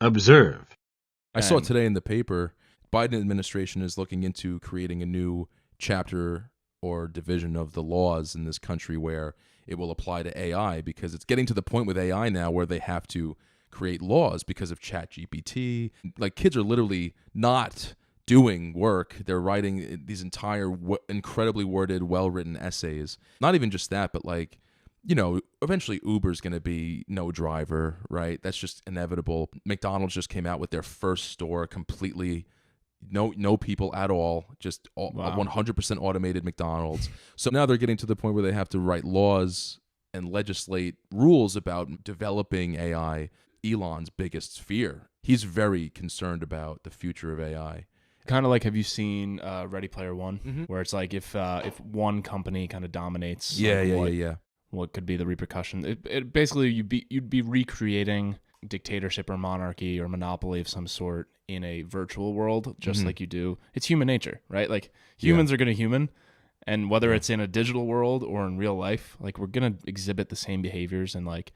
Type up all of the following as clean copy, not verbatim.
observe. I saw And today in the paper, Biden administration is looking into creating a new chapter or division of the laws in this country where it will apply to AI, because it's getting to the point with AI now where they have to create laws because of ChatGPT. Like, kids are literally not doing work. They're writing these entire incredibly worded, well-written essays. Not even just that, but like, eventually Uber's going to be no driver, right? That's just inevitable. McDonald's just came out with their first store completely no people at all, just Wow. 100% automated McDonald's. So now they're getting to the point where they have to write laws and legislate rules about developing AI. Elon's biggest fear. He's very concerned about the future of AI. Kind of like, have you seen Ready Player One, Mm-hmm. where it's like if one company kind of dominates, Yeah. what could be the repercussion? It basically you'd be recreating dictatorship or monarchy or monopoly of some sort in a virtual world, just like you do. It's human nature, right? Like, humans are going to human, and whether it's in a digital world or in real life, like, we're going to exhibit the same behaviors, and like,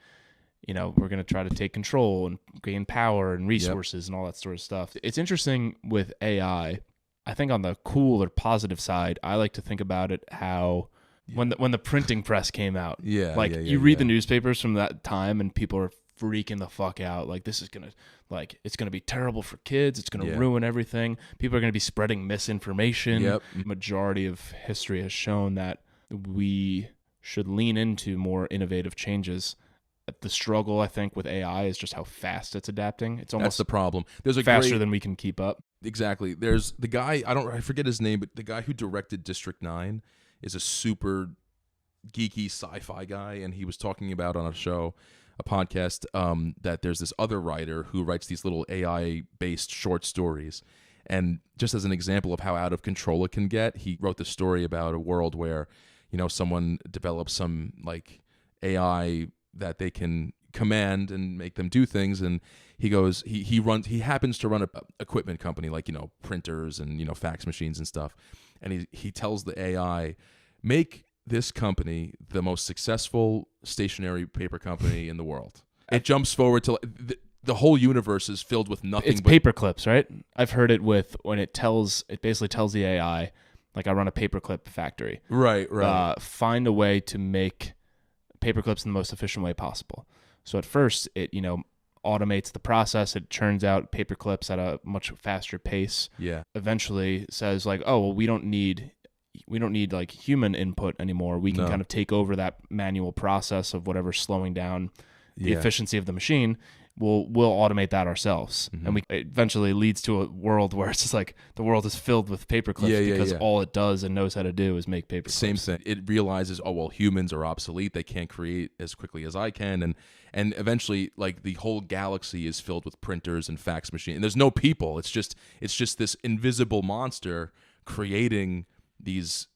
we're going to try to take control and gain power and resources and all that sort of stuff. It's interesting with AI. I think on the cool or positive side, I like to think about it how when the printing press came out, you read the newspapers from that time and people are freaking the fuck out. Like, this is going to, like, it's going to be terrible for kids. It's going to ruin everything. People are going to be spreading misinformation. Majority of history has shown that we should lean into more innovative changes. The struggle, I think, with AI is just how fast it's adapting. It's almost That's the problem. There's a faster than we can keep up. Exactly. There's the guy, I forget his name, but the guy who directed District 9 is a super geeky sci-fi guy, and he was talking about on a podcast, that there's this other writer who writes these little AI-based short stories. And just as an example of how out of control it can get, he wrote this story about a world where, someone develops some like AI that they can command and make them do things, and he happens to run a equipment company, like printers and fax machines and stuff, and he tells the AI, make this company the most successful stationary paper company in the world. It jumps forward to the whole universe is filled with nothing. It's paperclips, right? I've heard it with when it basically tells the AI, like, I run a paperclip factory. Right. Find a way to make paperclips in the most efficient way possible. So at first, it automates the process. It churns out paperclips at a much faster pace. Yeah. Eventually says, like, oh, well, we don't need like human input anymore. We can kind of take over that manual process of whatever's slowing down the efficiency of the machine. We'll automate that ourselves. And it eventually leads to a world where it's just like the world is filled with paperclips because all it does and knows how to do is make paperclips. Same thing. It realizes, oh, well, humans are obsolete. They can't create as quickly as I can. And eventually, like, the whole galaxy is filled with printers and fax machines. And there's no people. It's just this invisible monster creating these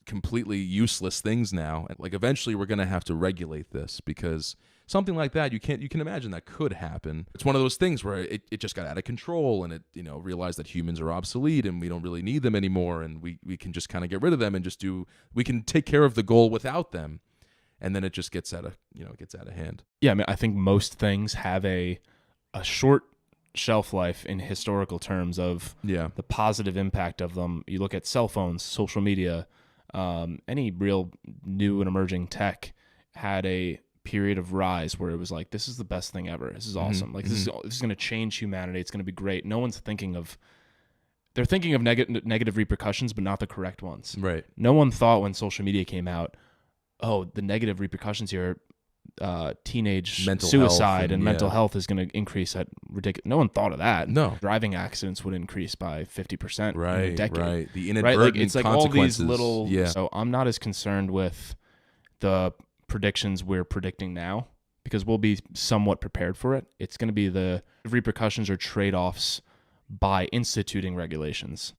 completely useless things now. Like, eventually we're going to have to regulate this, because something like that, you can imagine that could happen. It's one of those things where it just got out of control, and it realized that humans are obsolete and we don't really need them anymore, and we can just kind of get rid of them and we can take care of the goal without them. And then it just gets out of hand. Yeah, I mean, I think most things have a short shelf life in historical terms of the positive impact of them. You look at cell phones, social media, any real new and emerging tech had a period of rise where it was like, this is the best thing ever. This is awesome. Like, this is going to change humanity. It's going to be great. No one's thinking of negative repercussions, but not the correct ones. Right. No one thought when social media came out, oh, the negative repercussions here, teenage suicide and mental health is going to increase at ridiculous. No one thought of that. No. Driving accidents would increase by 50% in a decade. Right. The inadvertent It's like consequences. all these little. Yeah. So I'm not as concerned with the predictions we're predicting now, because we'll be somewhat prepared for it. It's going to be the repercussions or trade-offs by instituting regulations.